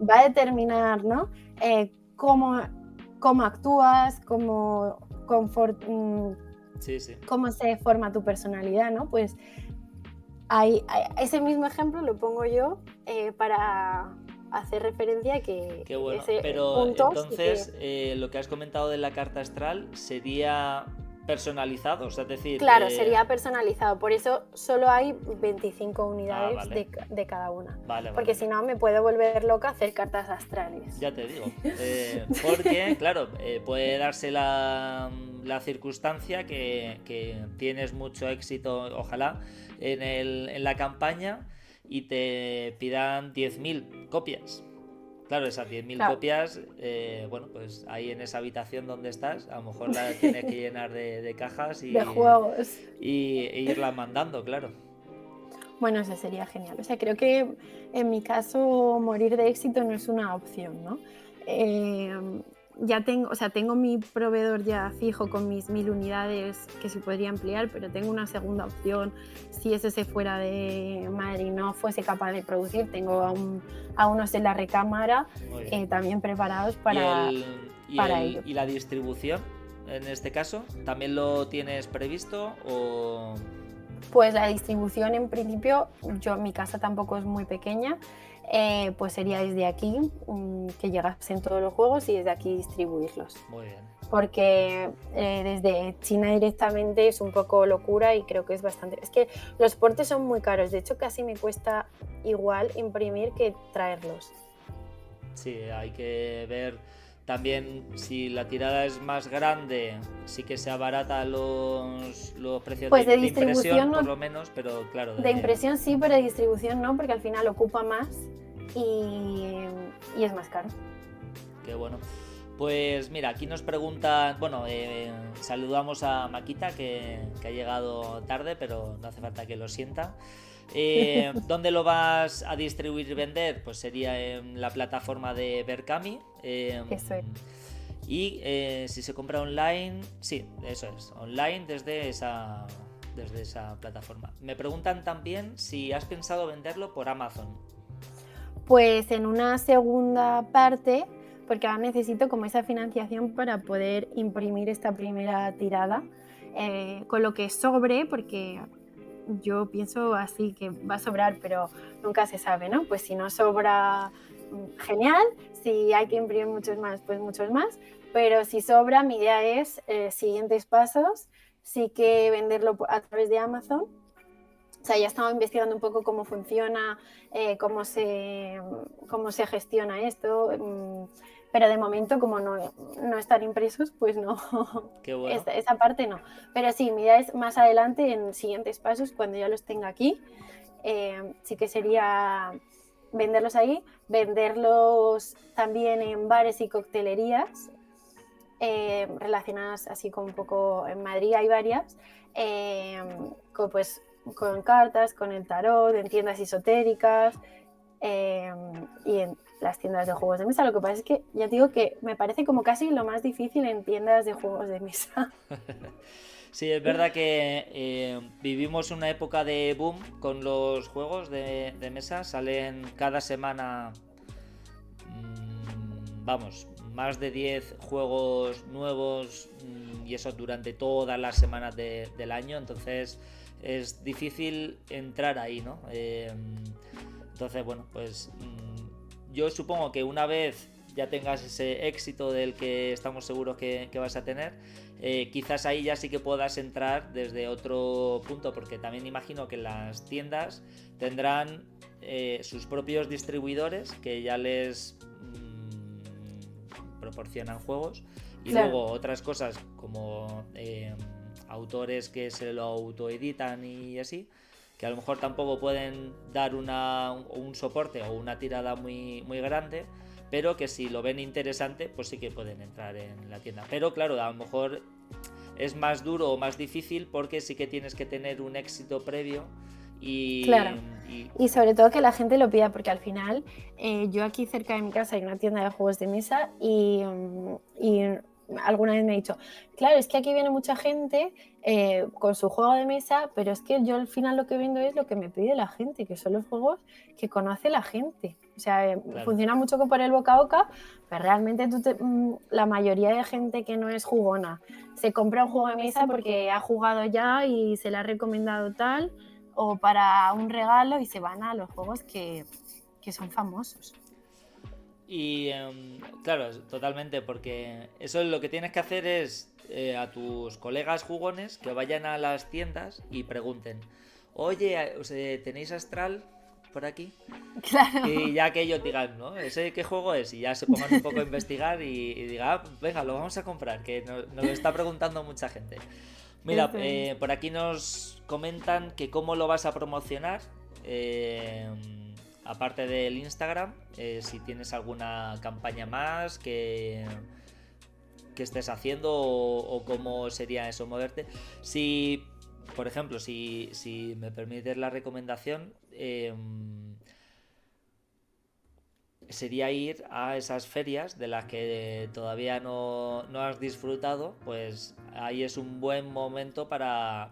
Va a determinar, ¿no? Cómo actúas, cómo se forma tu personalidad, ¿no? Pues ese mismo ejemplo lo pongo yo para hacer referencia a que qué bueno. ese pero punto, entonces lo que has comentado de la carta astral sería personalizado, o sea, es decir... Claro, sería personalizado, por eso solo hay 25 unidades vale. de cada una. Vale, porque si no me puedo volver loca hacer cartas astrales. Ya te digo, porque, claro, puede darse la circunstancia que tienes mucho éxito, ojalá, en la campaña y te pidan 10.000 copias. Claro, esas 10.000 copias, bueno, pues ahí en esa habitación donde estás, a lo mejor la tienes que llenar de cajas y de juegos. E irlas mandando, claro. Bueno, eso sería genial. O sea, creo que en mi caso morir de éxito no es una opción, ¿no? ya tengo, o sea, tengo mi proveedor ya fijo con mis 1000 unidades que se podría ampliar, pero tengo una segunda opción. Si ese se fuera de Madrid y no fuese capaz de producir, tengo a unos en la recámara también preparados para ello. ¿Y la distribución, en este caso, también lo tienes previsto o...? Pues la distribución, en principio, mi casa tampoco es muy pequeña, pues sería desde aquí que llegasen todos los juegos y desde aquí distribuirlos. Muy bien. Porque desde China directamente es un poco locura y creo que es bastante... Es que los portes son muy caros, de hecho casi me cuesta igual imprimir que traerlos. Sí, hay que ver también si la tirada es más grande, sí que sea barata los precios pues de impresión, por lo menos, pero claro. De impresión sí, pero de distribución no, porque al final ocupa más y es más caro. Qué bueno. Pues mira, aquí nos preguntan, bueno, saludamos a Maquita que ha llegado tarde, pero no hace falta que lo sienta. ¿Dónde lo vas a distribuir y vender? Pues sería en la plataforma de Berkami. Eso es. Y si se compra online, sí, eso es, online desde esa plataforma. Me preguntan también si has pensado venderlo por Amazon. Pues en una segunda parte, porque ahora necesito como esa financiación para poder imprimir esta primera tirada, con lo que sobre, porque yo pienso así que va a sobrar, pero nunca se sabe, ¿no? Pues si no sobra, genial, si hay que imprimir muchos más, pues muchos más, pero si sobra, mi idea es, siguientes pasos, sí que venderlo a través de Amazon. O sea, ya estaba investigando un poco cómo funciona, cómo se gestiona esto, pero de momento, como no están impresos, pues no. Qué bueno. Esa parte no. Pero sí, mi idea es más adelante, en siguientes pasos, cuando ya los tenga aquí, sí que sería venderlos ahí, venderlos también en bares y coctelerías relacionadas así con un poco, en Madrid hay varias, con cartas, con el tarot, en tiendas esotéricas y en las tiendas de juegos de mesa. Lo que pasa es que ya te digo que me parece como casi lo más difícil en tiendas de juegos de mesa. Sí, es verdad que vivimos una época de boom con los juegos de mesa. Salen cada semana, vamos, más de 10 juegos nuevos y eso durante todas las semanas del año. Entonces es difícil entrar ahí, ¿no? Entonces, bueno, pues yo supongo que una vez ya tengas ese éxito del que estamos seguros que vas a tener, quizás ahí ya sí que puedas entrar desde otro punto, porque también imagino que las tiendas tendrán sus propios distribuidores que ya les proporcionan juegos y claro, luego otras cosas como autores que se lo autoeditan y así, que a lo mejor tampoco pueden dar un soporte o una tirada muy, muy grande, pero que si lo ven interesante, pues sí que pueden entrar en la tienda. Pero claro, a lo mejor es más duro o más difícil porque sí que tienes que tener un éxito previo y... Claro. Y sobre todo que la gente lo pida, porque al final yo aquí cerca de mi casa hay una tienda de juegos de mesa y alguna vez me he dicho, claro, es que aquí viene mucha gente con su juego de mesa, pero es que yo al final lo que vendo es lo que me pide la gente, que son los juegos que conoce la gente. O sea, claro, funciona mucho por el boca a boca, pero realmente la mayoría de gente que no es jugona se compra un juego de mesa porque ha jugado ya y se le ha recomendado tal, o para un regalo, y se van a los juegos que son famosos. Y claro, totalmente, porque eso lo que tienes que hacer es a tus colegas jugones que vayan a las tiendas y pregunten, oye, ¿tenéis Astral por aquí? Claro. Y ya que ellos digan, ¿no? ¿Ese qué juego es? Y ya se pongan un poco a investigar y digan, venga, lo vamos a comprar, que nos lo está preguntando mucha gente. Mira, por aquí nos comentan que cómo lo vas a promocionar. Aparte del Instagram, si tienes alguna campaña más que estés haciendo o cómo sería eso, moverte. Si, por ejemplo, si me permites la recomendación, sería ir a esas ferias de las que todavía no has disfrutado, pues ahí es un buen momento para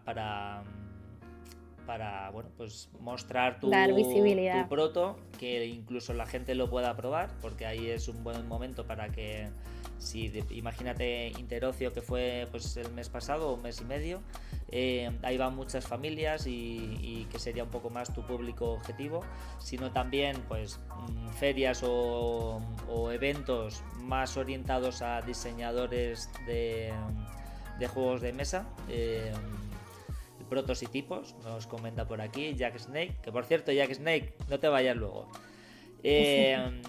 bueno, pues mostrar Dar tu visibilidad. proto, que incluso la gente lo pueda probar, porque ahí es un buen momento para que, si imagínate Interocio, que fue pues el mes pasado, un mes y medio, ahí van muchas familias y que sería un poco más tu público objetivo, sino también pues ferias o eventos más orientados a diseñadores de juegos de mesa. Protos y tipos, nos comenta por aquí Jack Snake, que por cierto, Jack Snake, no te vayas luego. El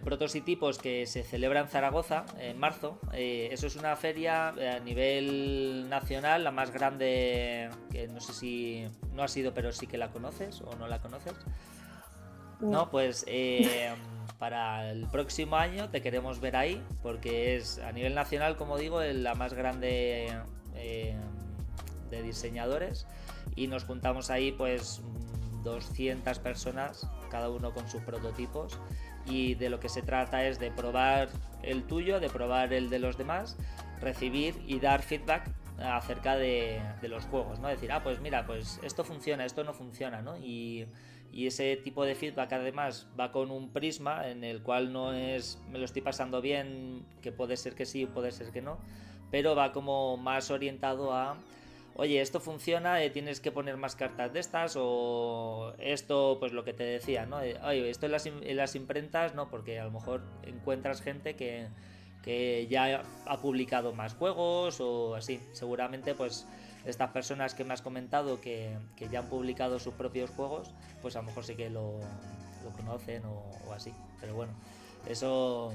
Protos y tipos, que se celebra en Zaragoza en marzo, eso es una feria a nivel nacional, la más grande, que no sé si no ha sido, pero sí que la conoces o no la conoces. No, pues para el próximo año te queremos ver ahí, porque es a nivel nacional, como digo, la más grande de diseñadores, y nos juntamos ahí pues 200 personas, cada uno con sus prototipos, y de lo que se trata es de probar el tuyo, de probar el de los demás, recibir y dar feedback acerca de los juegos, ¿no? Decir, pues mira, pues esto funciona, esto no funciona, ¿no? Y ese tipo de feedback además va con un prisma en el cual no es me lo estoy pasando bien, que puede ser que sí, puede ser que no, pero va como más orientado a oye, esto funciona, tienes que poner más cartas de estas, o esto, pues lo que te decía, ¿no? Oye, esto en las imprentas, no, porque a lo mejor encuentras gente que ya ha publicado más juegos o así. Seguramente pues estas personas que me has comentado que ya han publicado sus propios juegos, pues a lo mejor sí que lo conocen o así. Pero bueno, eso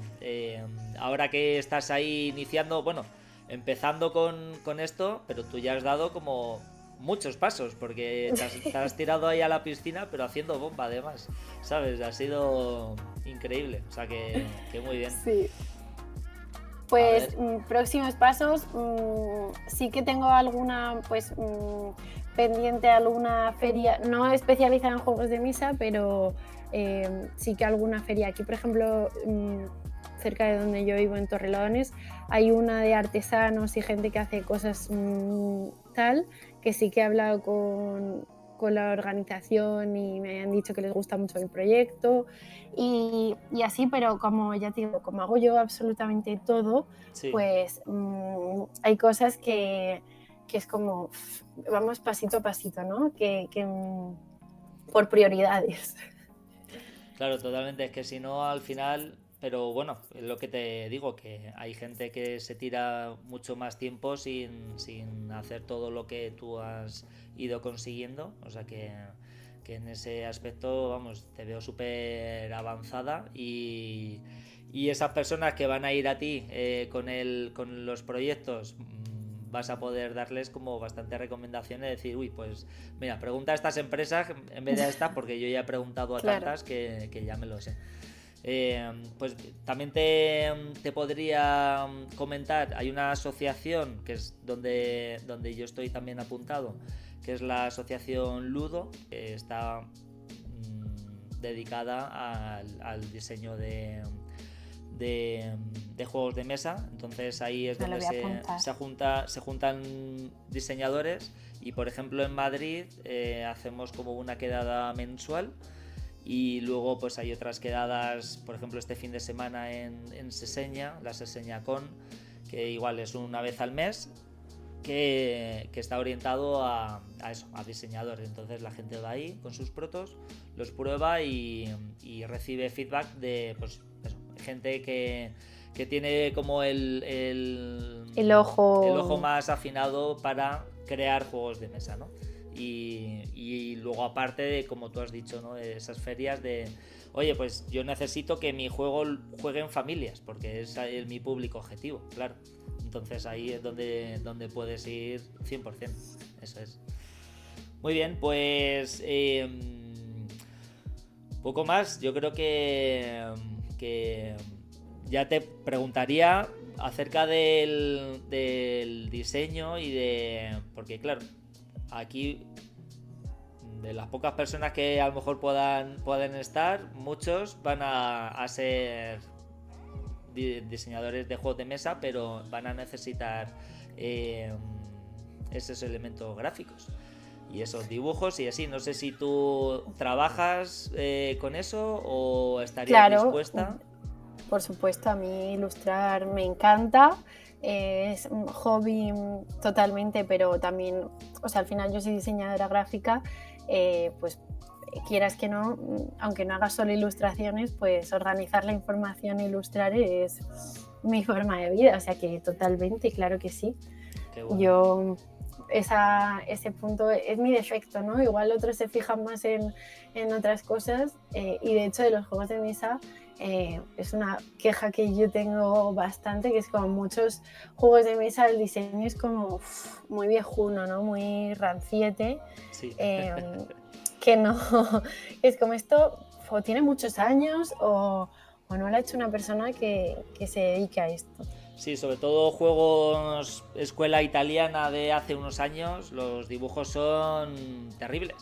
ahora que estás ahí iniciando, bueno, empezando con esto, pero tú ya has dado como muchos pasos, porque te has tirado ahí a la piscina, pero haciendo bomba además, ¿sabes? Ha sido increíble, o sea que muy bien. Sí. A Pues ver. próximos pasos, sí que tengo alguna, pues pendiente alguna feria, no especializada en juegos de mesa, pero sí que alguna feria. Aquí, por ejemplo, cerca de donde yo vivo, en Torrelodones, hay una de artesanos y gente que hace cosas tal, que sí que he hablado con la organización y me han dicho que les gusta mucho el proyecto y así, pero como ya te digo, como hago yo absolutamente todo, Sí. pues hay cosas que es como vamos pasito a pasito, ¿no? Por prioridades. Claro, totalmente. Es que si no, al final. Pero bueno, es lo que te digo, que hay gente que se tira mucho más tiempo sin hacer todo lo que tú has ido consiguiendo. O sea que en ese aspecto, vamos, te veo súper avanzada y esas personas que van a ir a ti con los proyectos, vas a poder darles como bastante recomendaciones, decir, uy, pues mira, pregunta a estas empresas en vez de a estas, porque yo ya he preguntado a Claro. tantas que ya me lo sé. Pues también te podría comentar, hay una asociación que es donde yo estoy también apuntado, que es la asociación Ludo, que está dedicada al diseño de juegos de mesa. Entonces ahí es Me lo donde voy a apuntar. se juntan diseñadores, y por ejemplo en Madrid hacemos como una quedada mensual, y luego pues hay otras quedadas, por ejemplo este fin de semana en Seseña, la Seseña Con, que igual es una vez al mes, que está orientado a eso, a diseñadores. Entonces la gente va ahí con sus protos, los prueba y recibe feedback de pues eso, gente que tiene como El ojo. el ojo más afinado para crear juegos de mesa, ¿no? Y luego aparte de, como tú has dicho, ¿no? Esas ferias de, oye, pues yo necesito que mi juego juegue en familias, porque es mi público objetivo, claro. Entonces ahí es donde puedes ir 100%. Eso es. Muy bien, pues poco más. Yo creo que ya te preguntaría acerca del diseño y de... Porque claro, aquí de las pocas personas que a lo mejor puedan estar, muchos van a ser diseñadores de juegos de mesa, pero van a necesitar esos elementos gráficos y esos dibujos y así. No sé si tú trabajas con eso o estarías dispuesta. Por supuesto, a mí ilustrar me encanta. Es un hobby totalmente, pero también, o sea, al final yo soy diseñadora gráfica, pues quieras que no, aunque no haga solo ilustraciones, pues organizar la información e ilustrar es mi forma de vida, o sea que totalmente, claro que sí. Qué bueno. Yo ese punto es mi defecto, ¿no? Igual otros se fijan más en otras cosas y de hecho de los juegos de mesa es una queja que yo tengo bastante, que es como muchos juegos de mesa el diseño es como muy viejuno, ¿no? Muy ranciete. Sí. Que no, es como esto o tiene muchos años o no lo ha hecho una persona que se dedique a esto. Sí, sobre todo juegos escuela italiana de hace unos años, los dibujos son terribles,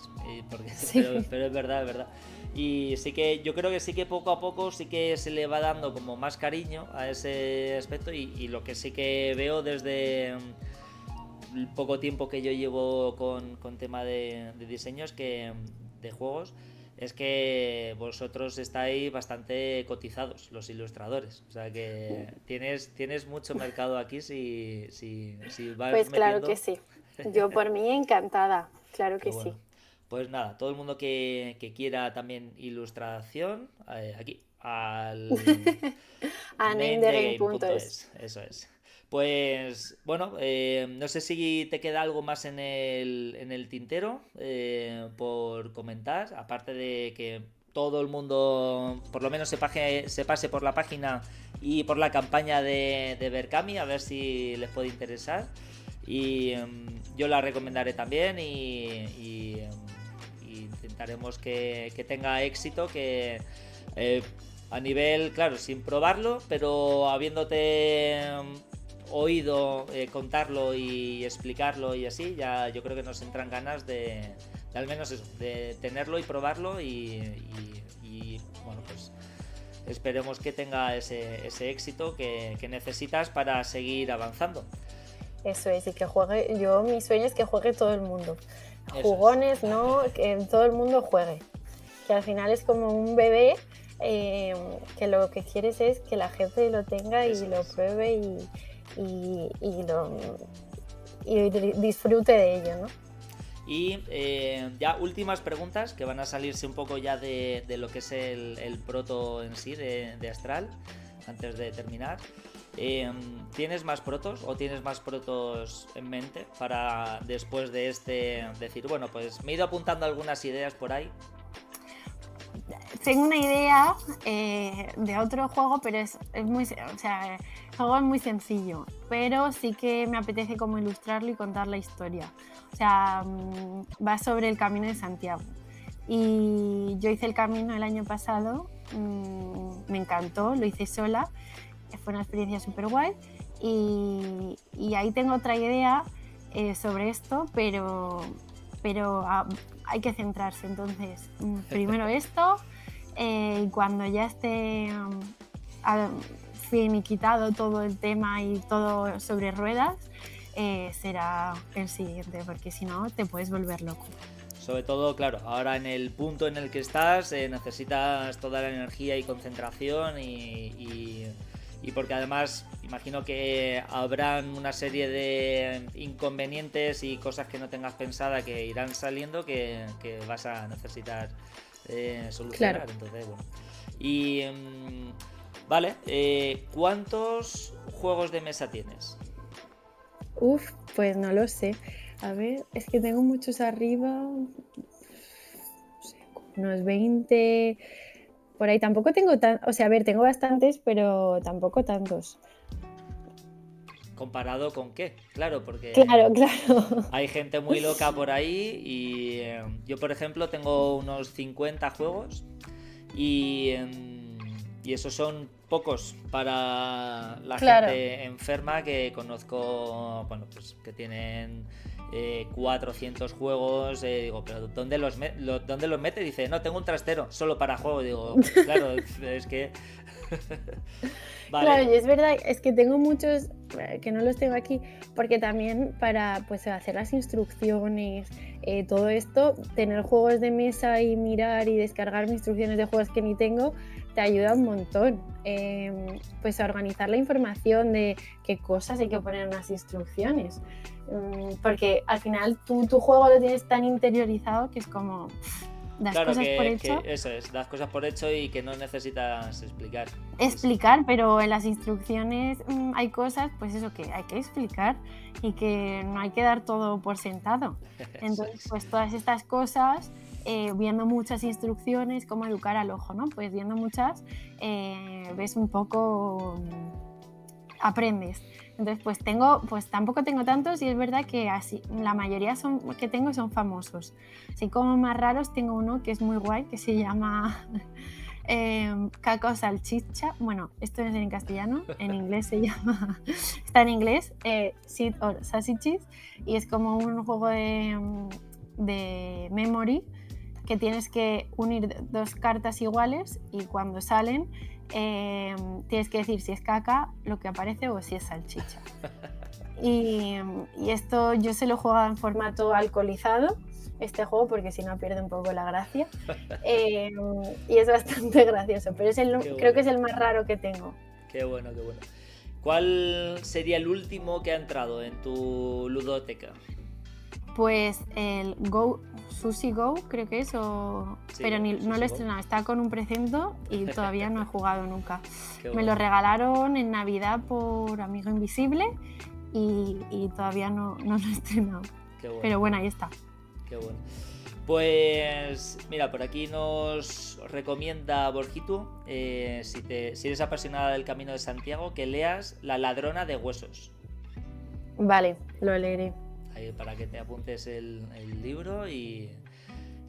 sí. pero es verdad, es verdad. Y sí que yo creo que sí que poco a poco sí que se le va dando como más cariño a ese aspecto y lo que sí que veo desde el poco tiempo que yo llevo con tema de diseños de juegos, es que vosotros estáis bastante cotizados, los ilustradores. O sea que tienes mucho mercado aquí si vas pues claro metiendo... que sí. Yo por mí encantada, claro que bueno. sí. Pues nada, todo el mundo que quiera también ilustración, aquí, al a namethegame.es. Eso es. Pues bueno, no sé si te queda algo más en el tintero por comentar, aparte de que todo el mundo por lo menos se pase por la página y por la campaña de Berkami, a ver si les puede interesar. Y yo la recomendaré también y intentaremos que tenga éxito, que a nivel, claro, sin probarlo, pero habiéndote oído contarlo y explicarlo y así, ya yo creo que nos entran ganas de al menos eso, de tenerlo y probarlo y bueno, pues esperemos que tenga ese éxito que necesitas para seguir avanzando. Eso es, y que juegue, mi sueño es que juegue todo el mundo. Eso Jugones, ¿no? Que todo el mundo juegue. Que al final es como un bebé que lo que quieres es que la gente lo tenga y lo pruebe y disfrute de ello, ¿no? Y ya últimas preguntas que van a salirse un poco ya de lo que es el proto en sí de Astral, antes de terminar. ¿Tienes más protos o tienes más protos en mente para después de decir, bueno, pues me he ido apuntando algunas ideas por ahí? Tengo una idea de otro juego, pero es muy, o sea, el juego es muy sencillo, pero sí que me apetece como ilustrarlo y contar la historia. O sea, va sobre el Camino de Santiago. Y yo hice el camino el año pasado, me encantó, lo hice sola, fue una experiencia súper guay. Y ahí tengo otra idea sobre esto, pero hay que centrarse. Entonces, primero esto, y cuando ya esté finiquitado todo el tema y todo sobre ruedas, será el siguiente, porque si no te puedes volver loco. Sobre todo, claro, ahora en el punto en el que estás necesitas toda la energía y concentración y porque además imagino que habrán una serie de inconvenientes y cosas que no tengas pensada que irán saliendo que vas a necesitar solucionar. Claro. Entonces, bueno. Y vale, ¿cuántos juegos de mesa tienes? Pues no lo sé. A ver, es que tengo muchos arriba, no sé, unos 20... Por ahí tampoco tengo o sea, a ver, tengo bastantes, pero tampoco tantos. ¿Comparado con qué? Claro, porque claro. Hay gente muy loca por ahí y yo, por ejemplo, tengo unos 50 juegos y Y esos son pocos para la Claro. gente enferma que conozco, bueno, pues que tienen 400 juegos. Digo, pero ¿dónde los mete? Dice, no, tengo un trastero solo para juego. Digo, claro, es que... Vale. Claro, y es verdad, es que tengo muchos que no los tengo aquí, porque también para pues, hacer las instrucciones, todo esto, tener juegos de mesa y mirar y descargarme instrucciones de juegos que ni tengo, te ayuda un montón. Pues a organizar la información de qué cosas hay que poner en las instrucciones. Porque al final tu juego lo tienes tan interiorizado que es como... Das claro, cosas por hecho. que eso es, das cosas por hecho y que no necesitas explicar. Explicar, pero en las instrucciones hay cosas, pues eso, que hay que explicar y que no hay que dar todo por sentado. Entonces, pues todas estas cosas, viendo muchas instrucciones, cómo educar al ojo, ¿no? Pues viendo muchas, ves un poco, aprendes. Entonces, pues tampoco tengo tantos y es verdad que así, la mayoría que tengo son famosos. Así como más raros, tengo uno que es muy guay, que se llama Cacao Salchicha. Bueno, esto es en castellano, en inglés se llama, está en inglés, Seed or Sausages, y es como un juego de memory que tienes que unir dos cartas iguales y cuando salen tienes que decir si es caca lo que aparece o si es salchicha. Y esto yo se lo juego en formato alcoholizado, este juego, porque si no pierde un poco la gracia. Y es bastante gracioso, pero creo que es el más raro que tengo. Qué bueno, qué bueno. ¿Cuál sería el último que ha entrado en tu ludoteca? Pues el Sushi Go, creo que es, sí, pero no lo he estrenado, está con un precinto y todavía no he jugado nunca. Me lo regalaron en Navidad por Amigo Invisible y todavía no lo he estrenado. Bueno. Pero bueno, ahí está. Qué bueno. Pues mira, por aquí nos recomienda Borjitu, si eres apasionada del Camino de Santiago, que leas La ladrona de huesos. Vale, lo leeré. Ahí para que te apuntes el libro y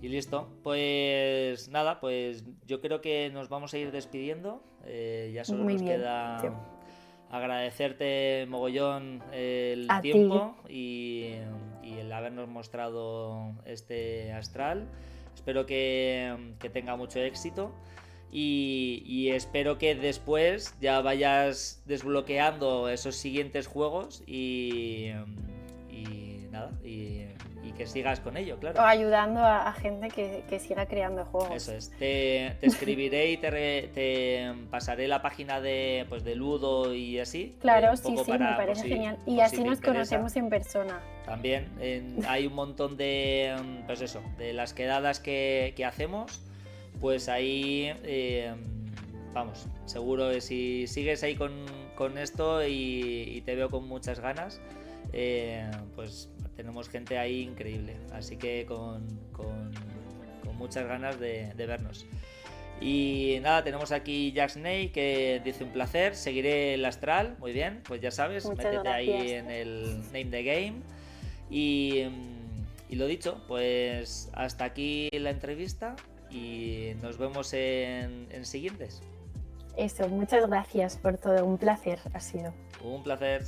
listo. Pues nada, pues yo creo que nos vamos a ir despidiendo. Ya solo nos queda agradecerte mogollón el tiempo y el habernos mostrado este Astral. Espero que tenga mucho éxito. Y espero que después ya vayas desbloqueando esos siguientes juegos y que sigas con ello, claro. O ayudando a gente que siga creando juegos. Eso es. Te escribiré y te pasaré la página de Ludo y así. Claro, sí, me parece genial. Y así nos conocemos en persona. También hay un montón de, pues eso, de las quedadas que hacemos, pues ahí, vamos, seguro que si sigues ahí con esto y te veo con muchas ganas, pues tenemos gente ahí increíble, así que con muchas ganas de vernos. Y nada, tenemos aquí Jack Snake que dice un placer, seguiré el Astral, muy bien, pues ya sabes, métete ahí en el Name the Game. Y lo dicho, pues hasta aquí la entrevista y nos vemos en siguientes. Eso, muchas gracias por todo, un placer ha sido. Un placer.